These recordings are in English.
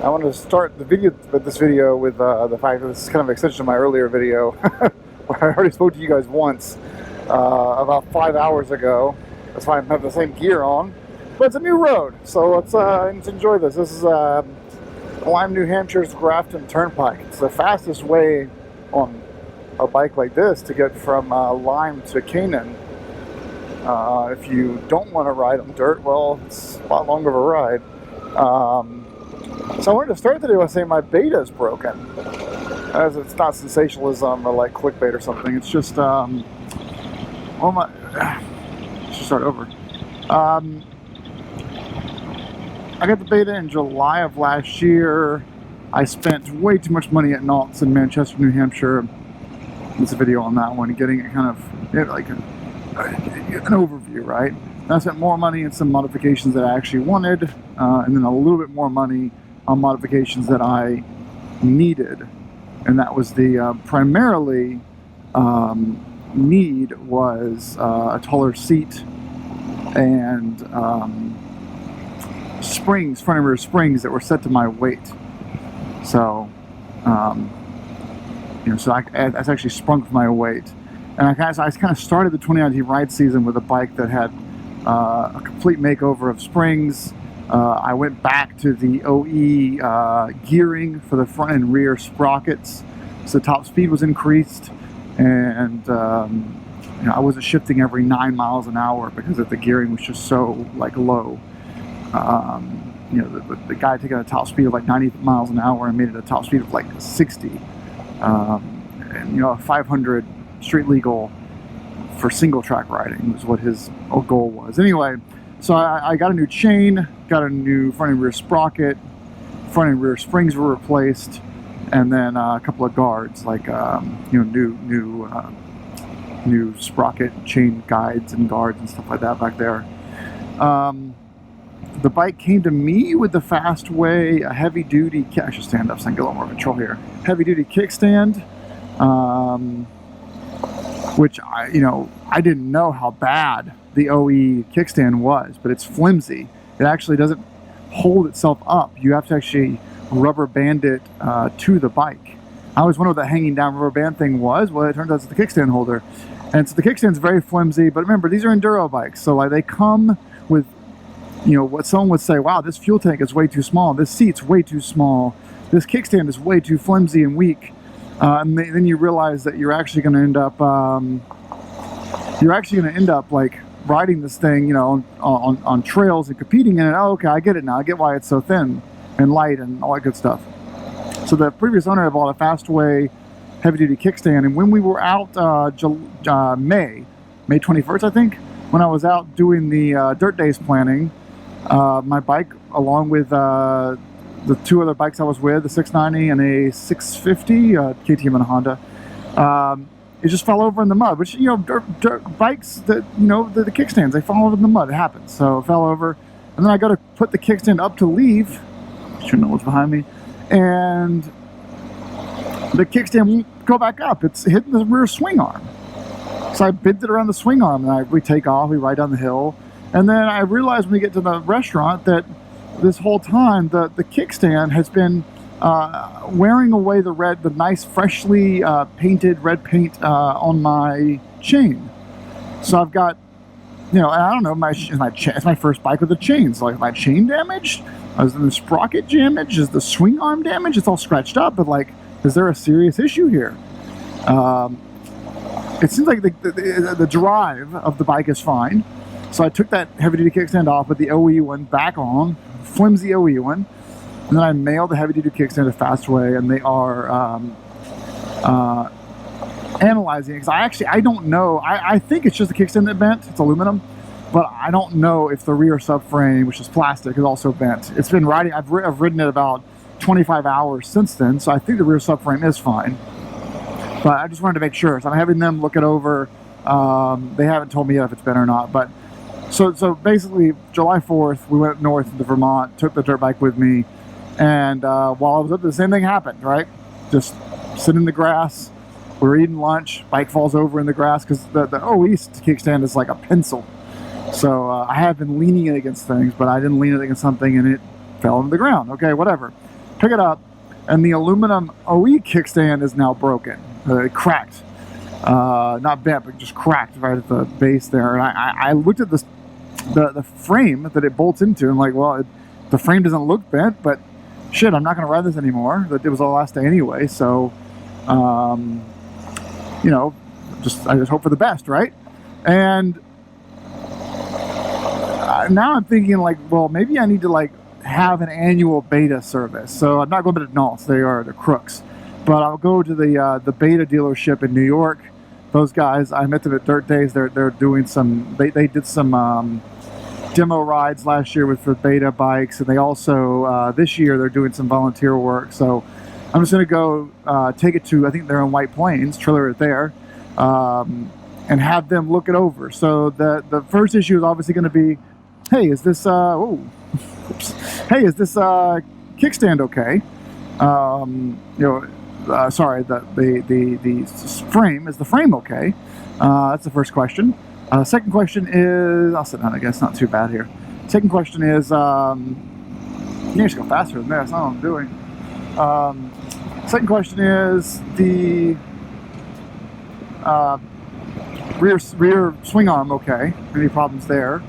I want to start this video with the fact that this is kind of an extension of my earlier video where I already spoke to you guys once about 5 hours ago. That's why I have the same gear on, but it's a new road, so let's enjoy this. This is Lyme, New Hampshire's Grafton Turnpike. It's the fastest way on a bike like this to get from Lyme to Canaan. If you don't want to ride on dirt, well, it's a lot longer of a ride. So I wanted to start today by saying my beta is broken. As it's not sensationalism or like clickbait or something. It's just, should start over. I got the beta in July of last year. I spent way too much money at Knott's in Manchester, New Hampshire. There's a video on that one, getting it kind of like an overview, right? And I spent more money in some modifications that I actually wanted, and then a little bit more money on modifications that I needed. And that was the primarily need was a taller seat and springs, front and rear springs that were set to my weight. So, so that's actually sprung for my weight. And I kind of started the 2019 ride season with a bike that had a complete makeover of springs. I went back to the OE gearing for the front and rear sprockets, so the top speed was increased, and I wasn't shifting every 9 miles an hour because the gearing was just so low. The guy taking a top speed of 90 miles an hour and made it a top speed of 60, and 500 street legal for single track riding was what his goal was. Anyway, so I got a new chain, got a new front and rear sprocket, front and rear springs were replaced, and then a couple of guards, new sprocket chain guides and guards and stuff like that back there. The bike came to me with the Fastway, a heavy duty, I should stand up so I can get a little more control here, heavy duty kickstand, which I didn't know how bad the OE kickstand was, but it's flimsy. It actually doesn't hold itself up. You have to actually rubber band it to the bike. I always wondered what the hanging down rubber band thing was. Well, it turns out it's the kickstand holder. And so the kickstand's very flimsy, but remember, these are enduro bikes. So they come with, what someone would say, wow, this fuel tank is way too small. This seat's way too small. This kickstand is way too flimsy and weak. And then you realize that you're actually going to end up, riding this thing, on trails and competing in it. Oh, okay, I get it now. I get why it's so thin and light and all that good stuff. So the previous owner had bought a Fastway heavy-duty kickstand, and when we were out May 21st, I think, when I was out doing the Dirt Days planning, my bike, along with the two other bikes I was with, the 690 and a 650, KTM and a Honda, it just fell over in the mud, which, dirt bikes, the kickstands, they fall over in the mud. It happens. So it fell over. And then I got to put the kickstand up to leave. I should know what's behind me. And the kickstand won't go back up. It's hitting the rear swing arm. So I bent it around the swing arm, and we take off, we ride down the hill. And then I realized when we get to the restaurant that this whole time the kickstand has been wearing away the nice freshly painted red paint on my chain. So I've got, and I don't know, it's my first bike with a chain. So my chain damaged? Is the sprocket damaged? Is the swing arm damaged? It's all scratched up, but is there a serious issue here? It seems like the drive of the bike is fine. So I took that heavy-duty kickstand off, put the OE one back on, flimsy OE one, and then I mailed the heavy-duty kickstand to Fastway, and they are analyzing it. Because I don't know. I think it's just the kickstand that bent. It's aluminum, but I don't know if the rear subframe, which is plastic, is also bent. It's been riding. I've ridden it about 25 hours since then, so I think the rear subframe is fine. But I just wanted to make sure. So I'm having them look it over. They haven't told me yet if it's bent or not, but. So basically, July 4th, we went north into Vermont, took the dirt bike with me, and while I was up there, the same thing happened, right? Just sitting in the grass, we're eating lunch, bike falls over in the grass, because the OE kickstand is like a pencil. So I have been leaning it against things, but I didn't lean it against something, and it fell into the ground. Okay, whatever. pick it up, and the aluminum OE kickstand is now broken. It cracked. Not bent, but just cracked right at the base there. And I looked at this, the frame that it bolts into, and like, well, the frame doesn't look bent, but shit, I'm not going to ride this anymore. It was the last day anyway, so, you know, I just hope for the best, right? And now I'm thinking, like, well, maybe I need to, like, have an annual beta service. So I'm not going to Knolls, they're crooks. But I'll go to the beta dealership in New York. Those guys, I met them at Dirt Days. They're doing some, they did some demo rides last year for beta bikes, and they also this year they're doing some volunteer work. So I'm just going to go take it to, I think they're in White Plains, trailer it there, and have them look it over. So the first issue is obviously going to be, hey, is this hey, is this kickstand okay? You know, sorry, the frame, is the frame okay? That's the first question. Second question is, I'll sit down, I guess, not too bad here. Second question is, you just go faster than that, that's not what I'm doing. Second question is the rear swing arm okay? Any problems there?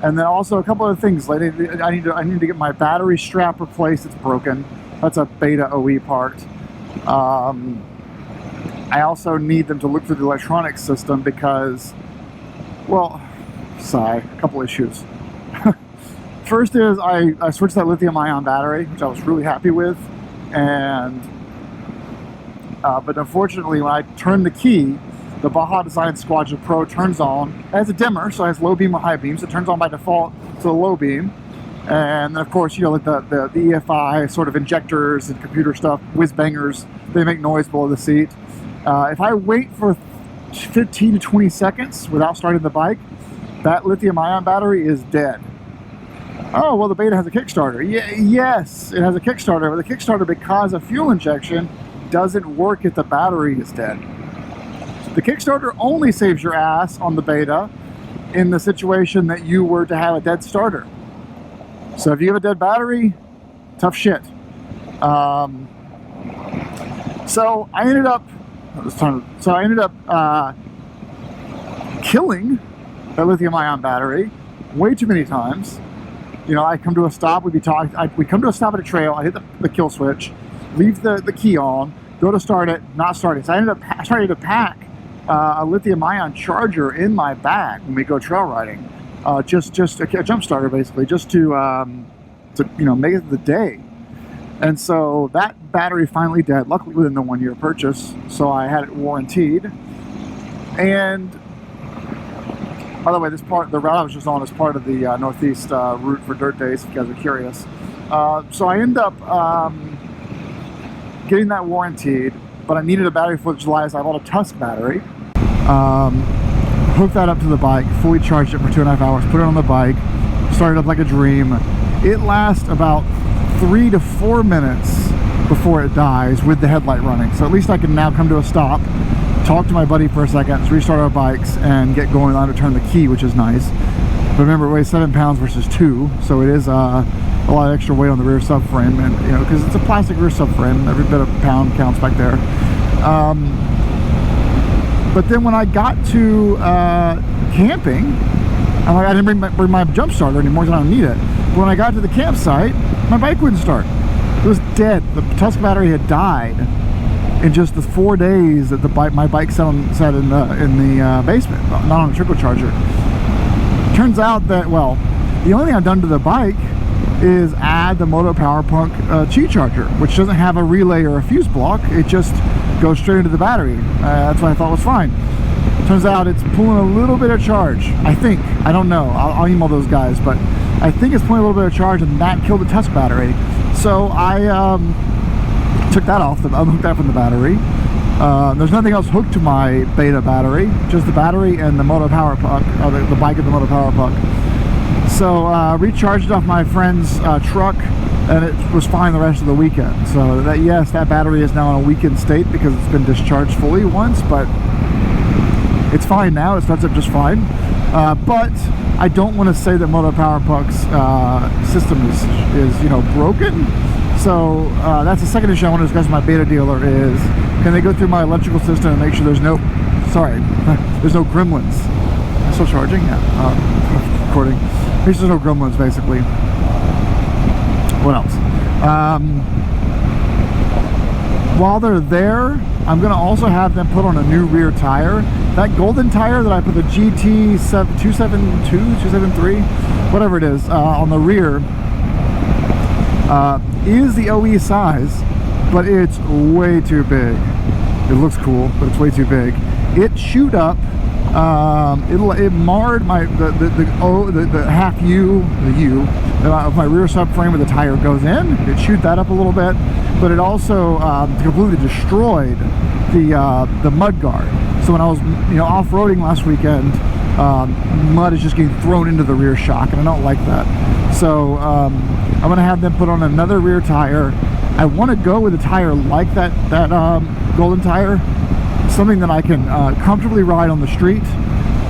And then also a couple other things. Like I need to get my battery strap replaced. It's broken. That's a beta OE part. I also need them to look through the electronics system because, well, a couple issues. First is I switched that lithium-ion battery, which I was really happy with, and but unfortunately when I turned the key, the Baja Design Squadron Pro turns on. It has a dimmer, so it has low beam or high beam, so it turns on by default to the low beam. And then of course, you know, like the EFI sort of injectors and computer stuff, whiz bangers, they make noise below the seat. If I wait for 15 to 20 seconds without starting the bike, that lithium-ion battery is dead. Oh, well, the Beta has a Kickstarter. Yes, it has a Kickstarter, but the Kickstarter, because of fuel injection, doesn't work if the battery is dead. The Kickstarter only saves your ass on the Beta in the situation that you were to have a dead starter. So if you have a dead battery, tough shit. So I ended up killing that lithium-ion battery way too many times. You know, I come to a stop, we come to a stop at a trail, I hit the kill switch, leave the key on, go to start it, not start it. So I started to pack a lithium-ion charger in my bag when we go trail riding, just a jump starter basically, just to you know, make it the day. And so that battery finally dead, luckily within the 1 year purchase, so I had it warranted. And by the way, the route I was just on is part of the Northeast route for Dirt Days, if you guys are curious. So I ended up getting that warranted, but I needed a battery for July, so I bought a Tusk battery. Hooked that up to the bike, fully charged it for 2.5 hours, put it on the bike, started up like a dream. It lasts about 3 to 4 minutes before it dies with the headlight running. So at least I can now come to a stop, talk to my buddy for a second, restart our bikes, and get going on to turn the key, which is nice. But remember, it weighs 7 pounds versus 2, so it is a lot of extra weight on the rear subframe, and you know, because it's a plastic rear subframe, every bit of pound counts back there. But then when I got to camping, I didn't bring my jump starter anymore because I don't need it. But when I got to the campsite, my bike wouldn't start. It was dead. The Tusk battery had died in just the 4 days that my bike sat in the basement, not on a turbocharger. Turns out that, well, the only thing I've done to the bike is add the Moto Power Punk Qi charger, which doesn't have a relay or a fuse block. It just goes straight into the battery. That's what I thought was fine. Turns out it's pulling a little bit of charge, I think. I don't know. I'll email those guys, but I think it's pulling a little bit of charge, and that killed the Tusk battery. So I took that off, unhooked that from the battery. There's nothing else hooked to my Beta battery, just the battery and the Moto Power Puck, the bike and the Moto Power Puck. So recharged it off my friend's truck, and it was fine the rest of the weekend. So that, yes, that battery is now in a weakened state because it's been discharged fully once, but it's fine now. It starts up just fine. But I don't want to say that Moto Power Puck's system is you know, broken. So that's the second issue I want to discuss with my beta dealer is, can they go through my electrical system and make sure there's no, there's no gremlins. I'm still charging? Yeah. Recording. Make sure there's no gremlins, basically. What else? While they're there, I'm going to also have them put on a new rear tire. That golden tire that I put the GT 272, 273, whatever it is, on the rear, is the OE size, but it's way too big. It looks cool, but it's way too big. It chewed up. It marred my the half U, the U of my rear subframe where the tire goes in. It chewed that up a little bit, but it also completely destroyed the mud guard. So when I was off-roading last weekend, mud is just getting thrown into the rear shock, and I don't like that. So I'm gonna have them put on another rear tire. I want to go with a tire like that golden tire, something that I can comfortably ride on the street,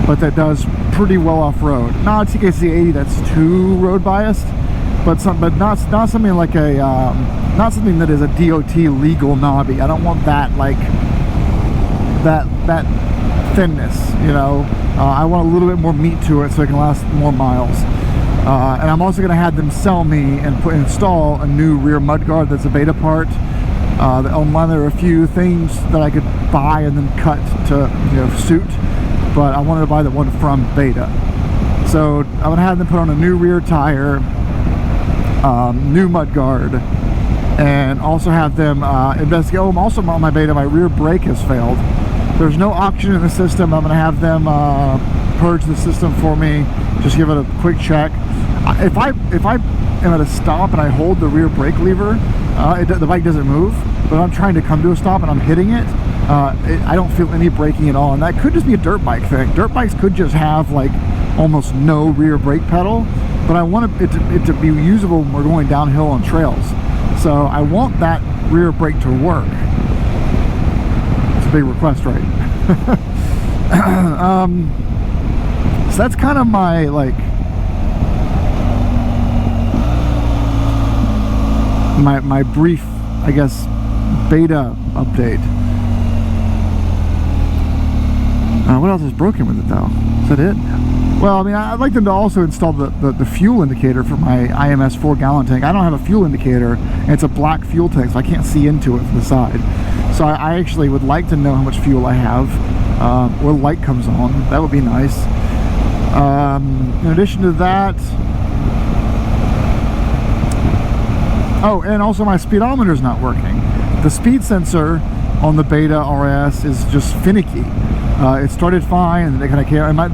but that does pretty well off-road. Not a TKC 80 that's too road biased, but not something like a not something that is a DOT legal knobby. I don't want that, like that thinness, I want a little bit more meat to it so it can last more miles. And I'm also going to have them sell me and install a new rear mudguard that's a beta part. Online there are a few things that I could buy and then cut to suit, but I wanted to buy the one from beta. So I'm going to have them put on a new rear tire, new mudguard, and also have them investigate. Oh, I'm also on my beta, my rear brake has failed. There's no oxygen in the system. I'm going to have them purge the system for me, just give it a quick check. If I am at a stop and I hold the rear brake lever, the bike doesn't move, but I'm trying to come to a stop and I'm hitting it, I don't feel any braking at all. And that could just be a dirt bike thing. Dirt bikes could just have like almost no rear brake pedal, but I want it to be usable when we're going downhill on trails. So I want that rear brake to work. It's a big request, right? So that's kind of my my brief, I guess, beta update. What else is broken with it though? Is that it? Well, I mean, I'd like them to also install the fuel indicator for my IMS 4-gallon tank. I don't have a fuel indicator, and it's a black fuel tank, so I can't see into it from the side. So I actually would like to know how much fuel I have, where the light comes on. That would be nice. In addition to that, oh, and also my speedometer is not working. The speed sensor on the Beta RS is just finicky. It started fine, and the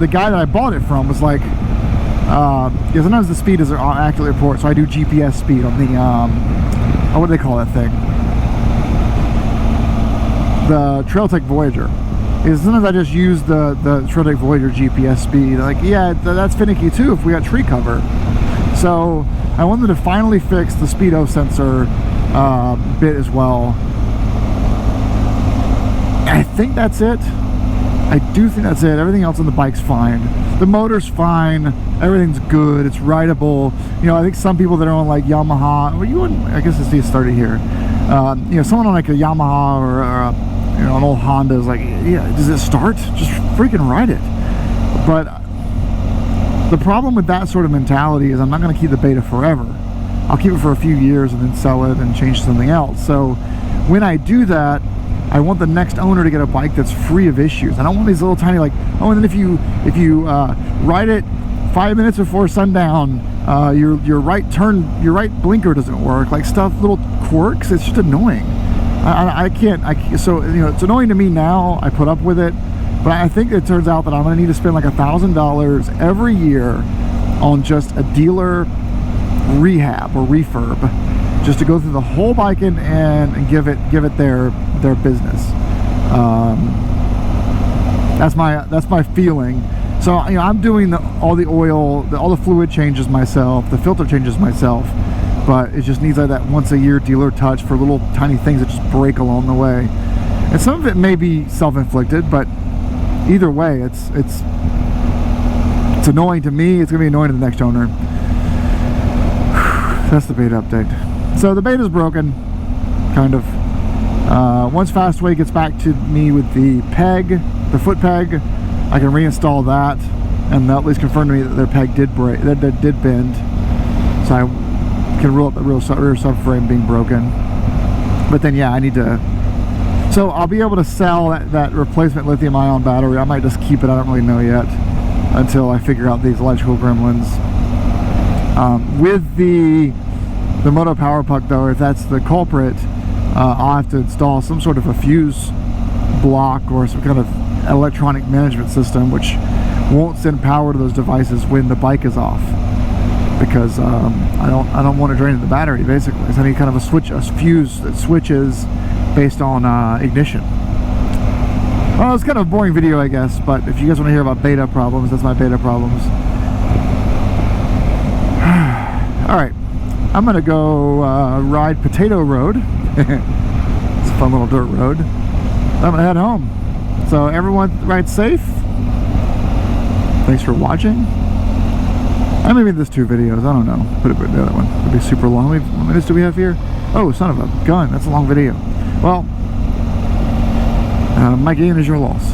guy that I bought it from was like, yeah, sometimes the speed is on accurate report, so I do GPS speed on the, what do they call that thing? The Trailtech Voyager. Sometimes I just use the Trailtech Voyager GPS speed. Like, yeah, that's finicky too if we got tree cover. So I wanted to finally fix the speedo sensor bit as well. I think that's it. I do think that's it. Everything else on the bike's fine. The motor's fine. Everything's good. It's rideable. I think some people that are on like Yamaha, I guess it's started here. Someone on like a Yamaha or an old Honda is like, yeah, does it start? Just freaking ride it. But the problem with that sort of mentality is I'm not going to keep the Beta forever. I'll keep it for a few years and then sell it and change to something else. So when I do that, I want the next owner to get a bike that's free of issues. I don't want these little tiny like, oh, and then if you ride it 5 minutes before sundown, your right blinker doesn't work, like little quirks. It's just annoying. I can't. So it's annoying to me now. I put up with it, but I think it turns out that I'm going to need to spend like $1,000 every year on just a dealer rehab or refurb, just to go through the whole bike and give it their business. That's my feeling. So I'm doing all the oil, all the fluid changes myself, the filter changes myself, but it just needs like that once a year dealer touch for little tiny things that just break along the way. And some of it may be self-inflicted, but either way, it's annoying to me. It's gonna be annoying to the next owner. That's the Beta update. So the beta's broken, kind of. Once Fastway gets back to me with the peg, the foot peg, I can reinstall that, and they'll at least confirm to me that their peg did break, that did bend, so I can rule out the rear subframe being broken. But then, yeah, I need to. So I'll be able to sell that replacement lithium-ion battery. I might just keep it. I don't really know yet until I figure out these electrical gremlins. With the Moto Power Puck, though, if that's the culprit, I'll have to install some sort of a fuse block or some kind of electronic management system which won't send power to those devices when the bike is off, because I don't want to drain the battery. Basically, so I need kind of a fuse that switches based on ignition. Well, it's kind of a boring video, I guess, but if you guys want to hear about beta problems, that's my beta problems. All right, I'm gonna go ride Potato Road. It's a fun little dirt road. I'm gonna head home. So everyone ride safe. Thanks for watching. I maybe there's 2 videos. I don't know. Put it the other one. It'll be super long. How many minutes do we have here? Oh, son of a gun! That's a long video. Well, my gain is your loss.